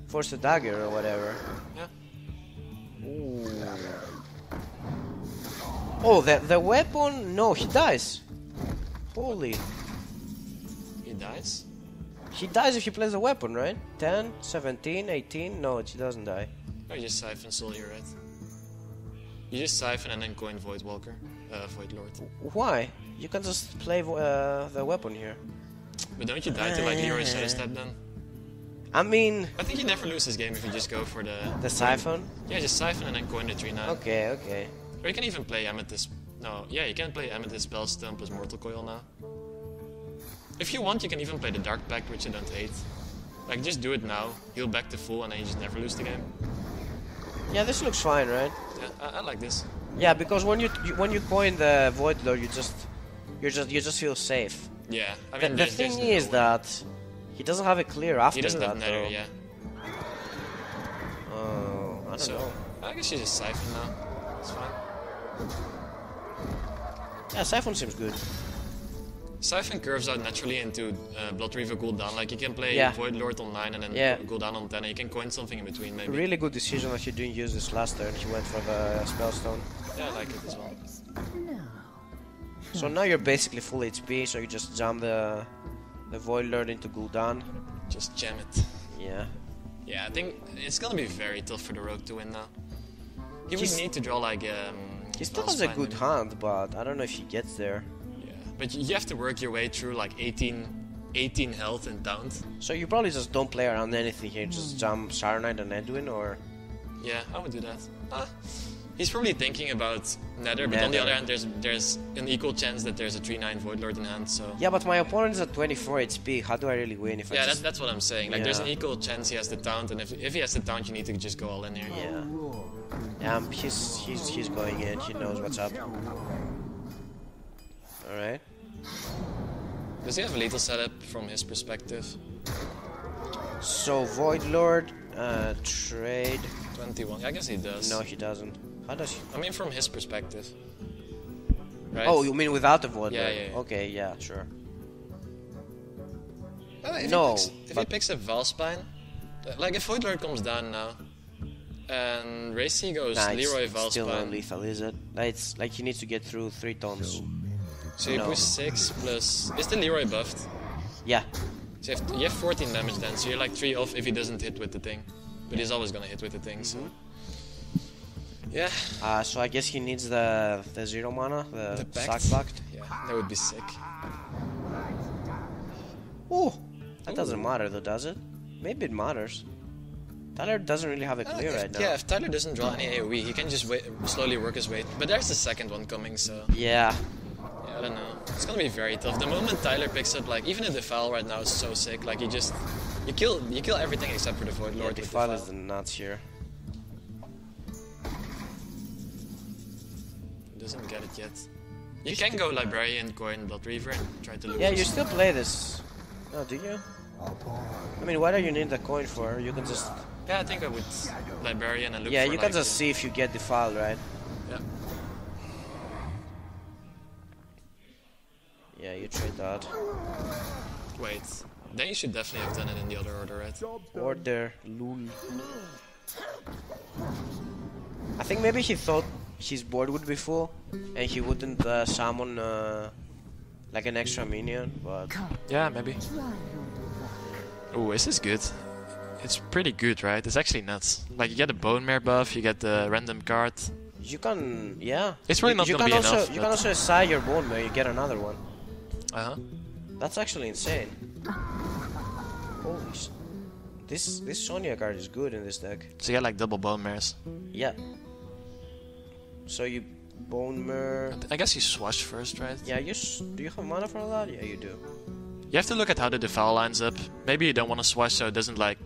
force the dagger or whatever. Yeah. Ooh. Oh, the weapon? No, he dies. Holy. He dies? He dies if he plays the weapon, right? 10, 17, 18? No, he doesn't die. Oh, you just siphon Soul here, right? You just siphon and then coin Void Walker. Void Lord. Why? You can just play the weapon here. But don't you die to like Leroy Step then? I mean... I think you never lose this game if you just go for the... The siphon? Yeah, just siphon and then coin the 3/9. Okay, okay. Or you can even play Amethyst... No, yeah, you can play Amethyst Spell Stone plus Mortal Coil now. If you want, you can even play the Dark Pact, which I don't hate. Like, just do it now, heal back to full, and then you just never lose the game. Yeah, this looks fine, right? Yeah, I like this. Yeah, because when you coin the Void Lord, you just feel safe. Yeah, I mean, the thing is that he doesn't have a clear after he doesn't that, have Nether, though. yeah. Oh, I don't know. I guess you just siphon now. It's fine. Yeah, siphon seems good. Siphon curves out naturally into Blood Reaver cooldown. Like you can play Void Lord on 9 and then cooldown on 10, and you can coin something in between maybe. Really good decision that he didn't use this last turn. He went for the Spellstone. Yeah, I like it as well. So now you're basically full HP, so you just jam the Void Lord into Gul'dan. Just jam it. Yeah. Yeah, I think it's gonna be very tough for the Rogue to win now. He would need to draw like he still has a good hand, but I don't know if he gets there. Yeah, but you have to work your way through like 18 health and taunt. So you probably just don't play around anything here, just jump Saronite and Edwin, or... Yeah, I would do that. He's probably thinking about Nether, but on the other hand, there's an equal chance that there's a 3/9 Void Lord in hand, so... Yeah, but my opponent is at 24 HP, how do I really win if I just... that's what I'm saying. Like, there's an equal chance he has the taunt, and if he has the taunt, you need to just go all in here. Yeah. He's going in, he knows what's up. Alright. Does he have a lethal setup from his perspective? So, Void Lord, trade... 21, I guess he does. No, he doesn't. How does he? I mean, from his perspective. Right? Oh, you mean without the Void Lord? Yeah. Okay, yeah, sure. If he picks a Valspine, like if Void Lord comes down now, and rayC goes Leroy Valspine. It's still non-lethal, is it? It's like he needs to get through 3 tons. So you push 6 plus... Is the Leroy buffed? Yeah. So you have 14 damage then, so you're like 3 off if he doesn't hit with the thing. But he's always gonna hit with the thing, so... Yeah. So I guess he needs the 0 mana, the Sack Pact. Yeah, that would be sick. Ooh! That doesn't matter though, does it? Maybe it matters. Tyler doesn't really have a clear right now. Yeah, if Tyler doesn't draw any AoE, he can just slowly work his way. But there's the second one coming, so... Yeah. I don't know. It's gonna be very tough. The moment Tyler picks up, like, even a Defile right now is so sick. Like, you kill everything except for the Void Lord. Yeah, Defile is the nuts here. Doesn't get it yet. You can go Librarian, coin Blood Reaver and try to look. Yeah, you still play this. Oh, do you? I mean, what do you need the coin for? You can just... Yeah, I think I would Librarian and look for... Yeah, you can just see if you get Defile, right? Yeah. Yeah, you trade that. Wait, then you should definitely have done it in the other order, right? Order, lul. I think maybe he thought his board would be full, and he wouldn't summon like an extra minion. But Yeah, maybe. Oh, this is good. It's pretty good, right? It's actually nuts. Like, you get a Bone Mare buff, you get the random card. you can, yeah. It's really not you gonna can be also, enough, You but- can also assign your bone where you get another one. Uh-huh. That's actually insane. Holy s This Sonya card is good in this deck. So you get like double Bone Mares. Yeah. So you bone mare. I guess you swash first, right? Yeah, do you have mana for that? Yeah, you do. You have to look at how the Defile lines up. Maybe you don't want to swash so it doesn't like...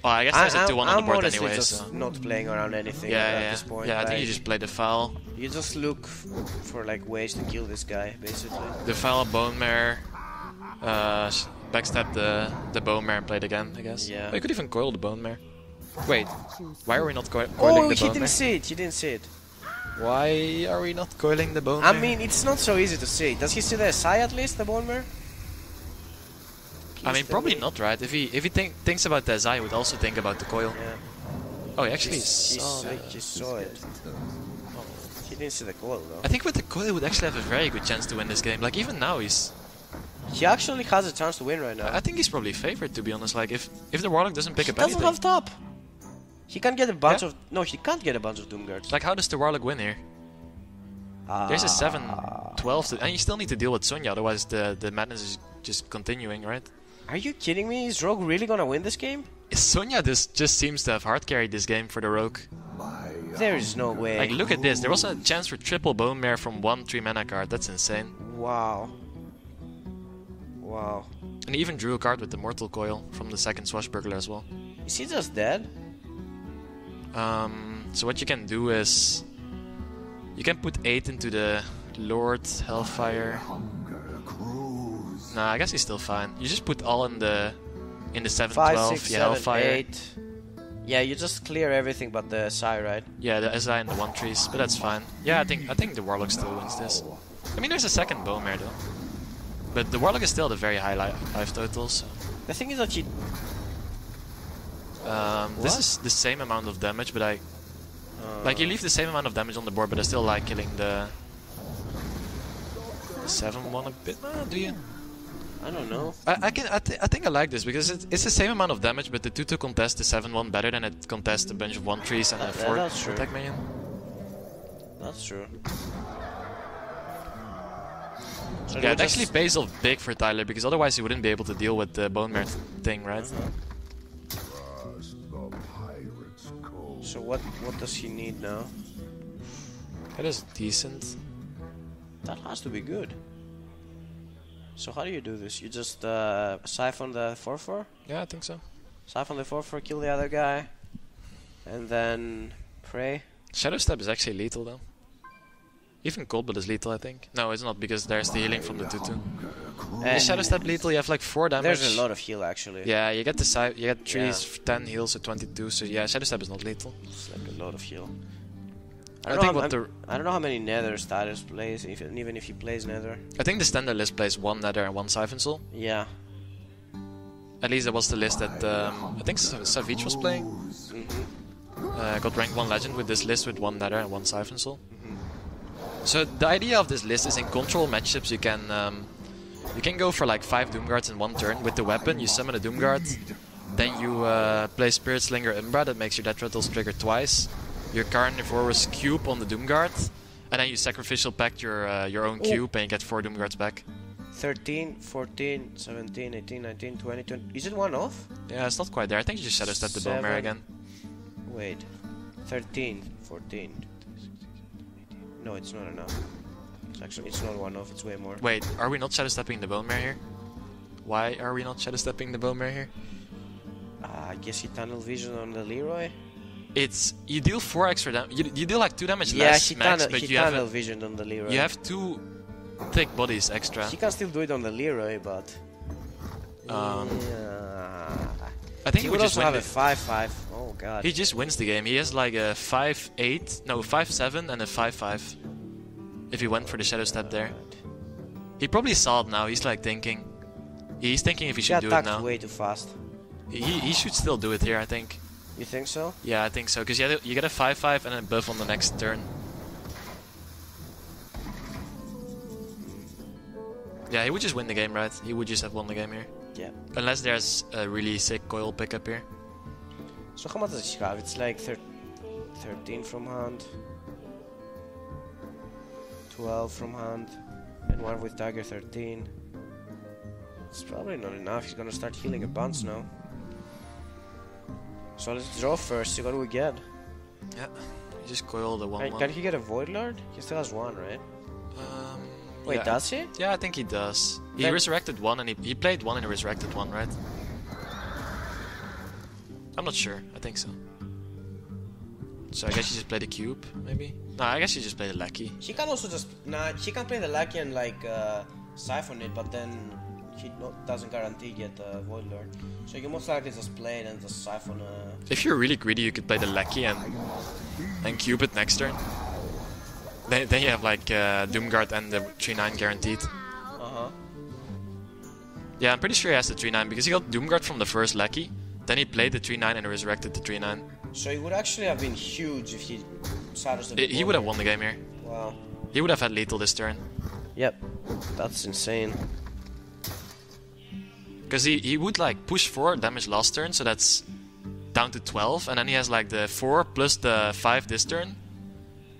Well, I guess there's a 2-1 on the I'm board honestly anyway, just so... not playing around anything Yeah, at yeah, this point. yeah. I think like, you just play Defile. you just look for like ways to kill this guy, basically. Defile, Bone Mare, backstab the Bone Mare and play it again, I guess. Yeah. But you could even coil the Bone Mare. Wait, why are we not coiling Oh, the he Bone didn't Mare? see it. He didn't see it. Why are we not coiling the Bone I Mare? mean, it's not so easy to see. Does he see the SI at least, the bone mare? I mean, probably not, right? If he thinks about the SI, he would also think about the coil. Yeah. Oh, he actually He saw saw it. He didn't see the coil though. I think with the coil, he would actually have a very good chance to win this game. Like, even now, He actually has a chance to win right now. I think he's probably favored, to be honest. Like, if the Warlock doesn't pick He up doesn't anything... have top. He can't get a bunch Yeah. of... No, he can't get a bunch of Doom Guards. Like, how does the Warlock win here? There's a 7-12, and you still need to deal with Sonya, otherwise the madness is just continuing, right? Are you kidding me? Is Rogue really gonna win this game? Sonya just seems to have hard carried this game for the Rogue. There is no way. Like, look at this. There was a chance for triple Bone Mare from one 3-mana card. That's insane. Wow. Wow. And he even drew a card with the Mortal Coil from the second Swashbuckler as well. Is he just dead? So what you can do is... You can put 8 into the Lord Hellfire. Nah, I guess he's still fine. You just put all in the 7, 5, 12, 6, yeah, 7, Hellfire. 8. Yeah, you just clear everything but the SI, right? Yeah, the SI and the 1-3s, but that's fine. Yeah, I think the Warlock still wins this. I mean, there's a second Bone Mare though. But the Warlock is still at a very high life total, so... The thing is that he... This is the same amount of damage, but I... Like, you leave the same amount of damage on the board, but I still like killing the 7-1 a bit. Do you? I don't know. I think I like this because it's the same amount of damage, but the 2-2 contests the 7-1 better than it contests a bunch of 1-3s and a 4 that's true. attack minion. That's true. So Yeah, we'll it actually just- pays off big for Tyler because otherwise he wouldn't be able to deal with the Bone Mare thing, right? So what does he need now? That is decent. That has to be good. So how do you do this? You just siphon the 4/4? Yeah, I think so. Siphon the 4/4, kill the other guy, and then pray. Shadow Step is actually lethal though. Even Cold Blood is lethal, I think. No, it's not because there's the healing from the 2-2. And Shadow Step lethal, you have like 4 damage. there's a lot of heal actually. Yeah, you get the you get 3 Yeah. 10 heals, so 22. So yeah, Shadow Step is not lethal. It's like a lot of heal. I don't know how many Nether Stylus plays, even if he plays Nether. I think the standard list plays 1 Nether and 1 Siphon Soul. Yeah. At least that was the list that I think Savage was playing. Got rank 1 Legend with this list with 1 Nether and 1 Siphon Soul. So the idea of this list is in control matchups you can go for like 5 Doomguards in 1 turn with the weapon. You summon a Doomguard, then you play Spirit Slinger Umbra that makes your Death Rattles trigger twice. Your Carnivorous Cube on the Doomguard, and then you Sacrificial Pact your own cube and you get 4 Doomguards back. 13, 14, 17, 18, 19, 20, 20. Is it 1 off? Yeah, it's not quite there. I think you just Shadow Step the Bone Mare 7. again. Wait. 13, 14. No, it's not enough. It's not 1 off, it's way more. Wait, are we not Shadow Stepping the Bone Mare here? Why are we not Shadow Stepping the Bone Mare here? I guess he Tunnel Vision on the Leroy? You deal 4 extra damage. You deal like 2 damage Yeah, less max, but he you have Tunnel Vision on the Leroy. you have 2 thick bodies extra. He can still do it on the Leroy, but... Um, yeah. I think He we would just also win have a 5-5. Oh god. He just wins the game. He has like a 5-8, no 5-7 and a 5-5. If he went for the Shadow Step there, he probably saw it now. He's like thinking. He's thinking if he He should do it attacked now. way too fast. He should still do it here, I think. You think so? Yeah, I think so, because you get a 5/5 and a buff on the next turn. Yeah, he would just win the game, right? He would just have won the game here. Yeah. Unless there's a really sick coil pickup here. So how much does he have? It's like 13 from hand, 12 from hand, and one with dagger 13. It's probably not enough. He's gonna start healing a bunch now. So let's draw first. See what we get. Yeah, he just coiled the 1/1. Can he get a Void Lord? He still has one, right? Wait, yeah, does he? Yeah, I think he does. He Then- resurrected one, and he played one and he resurrected one, right? I'm not sure. I think so. So I guess you just play the cube, maybe? No, I guess you just play the lackey. He can also just he can play the Lucky and like siphon it, but then he doesn't guarantee get a Void Lord. So you most likely just play it and just siphon. If you're really greedy, you could play the lackey and cube it next turn. Then you have like Doomguard and the 3/9 guaranteed. Yeah, I'm pretty sure he has the 3/9 because he got Doomguard from the first lackey. Then he played the 3/9 and resurrected the 3/9. So it would actually have been huge if he Saturday. He would have won the game here. Wow. He would have had lethal this turn. Yep. That's insane. Because he would like push 4 damage last turn, so that's down to 12, and then he has like the 4 plus the 5 this turn.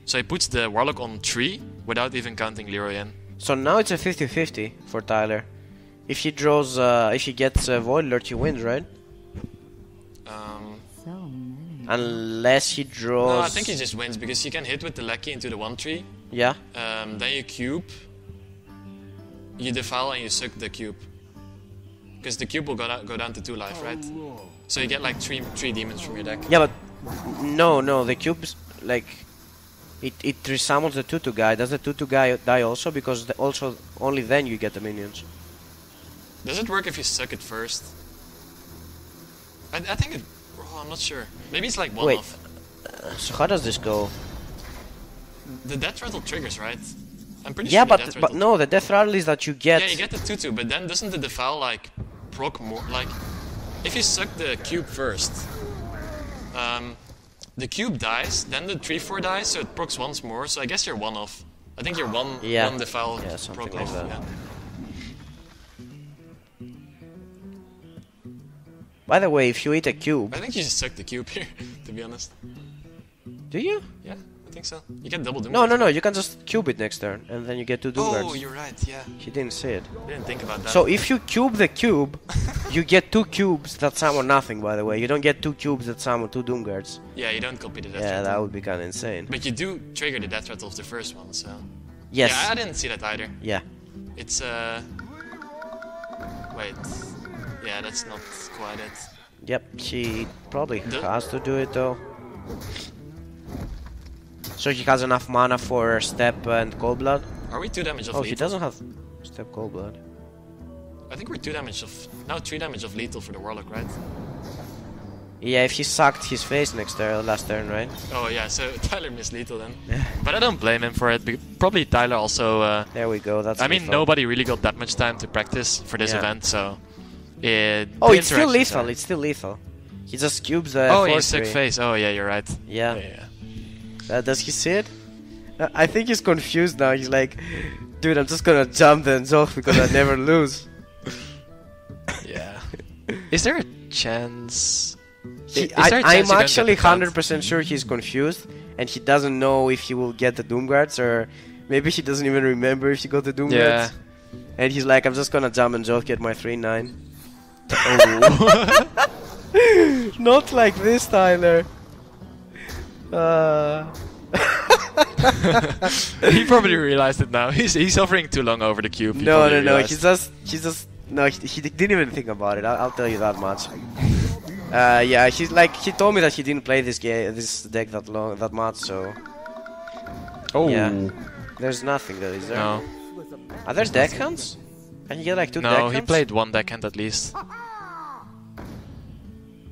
So he puts the Warlock on 3 without even counting Leroy in. So now it's a 50-50 for Tyler. If he draws, if he gets a Void Lord, he wins, right? So many. Unless he draws. No, I think he just wins because he can hit with the lackey into the 1/3. Yeah. Then you cube, you defile, and you suck the cube. Because the cube will go down to 2 life, right? So you get like 3 demons from your deck. Yeah, but no, the cube's like it resummons the 2/2 guy. Does the 2/2 guy die also? Because also only then you get the minions. Does it work if you suck it first? I think it. Oh, I'm not sure. Maybe it's like one Wait. off. So how does this go? The death rattle triggers, right? I'm pretty Yeah, sure. but no, the death rattle is that you get. Yeah, you get the 2/2, but then doesn't the defile like proc more? Like, if you suck the cube first, the cube dies, then the 3/4 dies, so it procs once more. So I guess you're one off. I think you're one defile something proc like off. that. Yeah. By the way, if you eat a cube, I think you just suck the cube here, to be honest. do you? Yeah, I think so. You get double doom. No, you can just cube it next turn, and then you get 2 Doomguards. Oh, you're right. Yeah, He didn't say it. I didn't think about that. So if you cube the cube, you get 2 cubes that summon nothing, by the way. You don't get 2 cubes that summon 2 Doomguards. yeah, you don't copy the death Yeah, rattle. that would be kinda insane. But you do trigger the death rattle of the first one, so. Yes. Yeah, I didn't see that either. Yeah. It's wait. Yeah, that's not quite it. Yep, he probably The- has to do it though. So he has enough mana for Step and Cold Blood? Are we 2 damage of Oh, lethal? he doesn't have Step Cold Blood. I think we're 2 damage of. Now 3 damage of lethal for the Warlock, right? Yeah, if he sucked his face next turn, last turn, right? Oh, yeah, so Tyler missed lethal then. But I don't blame him for it. Probably Tyler also. There we go, that's I mean, lethal. nobody really got that much time to practice for this Yeah. event, so. Oh, the it's still interactions lethal, are- it's still lethal. He just cubes the Oh, force he's sick tree. face. Oh, yeah, you're right. Yeah. Yeah. Does he see it? I think he's confused now. He's like, dude, I'm just gonna jump the Zoch because I never lose. Yeah. Is there a chance? I'm actually 100% sure he's confused and he doesn't know if he will get the Doomguards, or maybe he doesn't even remember if he got the Doomguards. Yeah. And he's like, I'm just gonna jump and Zoch, get my 3/9. Oh. Not like this, Tyler. He probably realized it now. He's hovering too long over the cube. He No. probably realized. He didn't even think about it. I'll tell you that much. Yeah, he told me that he didn't play this deck that much, so Oh. yeah. There's nothing there, is there? No. Are there deckhands? Can you get like 2 deckhands? No, he played 1 deckhand at least.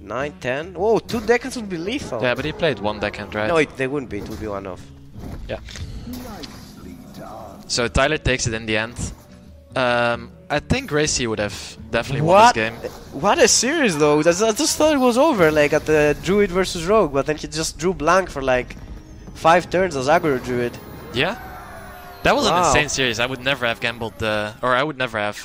9, 10? Whoa, 2 deckhands would be lethal. Yeah, but he played 1 deckhand, right? No, they wouldn't be. It would be 1 off. Yeah. So Tyler takes it in the end. I think rayC would have definitely won this game. What a series though! I just thought it was over, like at the Druid versus Rogue, but then he just drew blank for like 5 turns as aggro Druid. Yeah, that was an Wow. insane series. I would never have gambled, or I would never have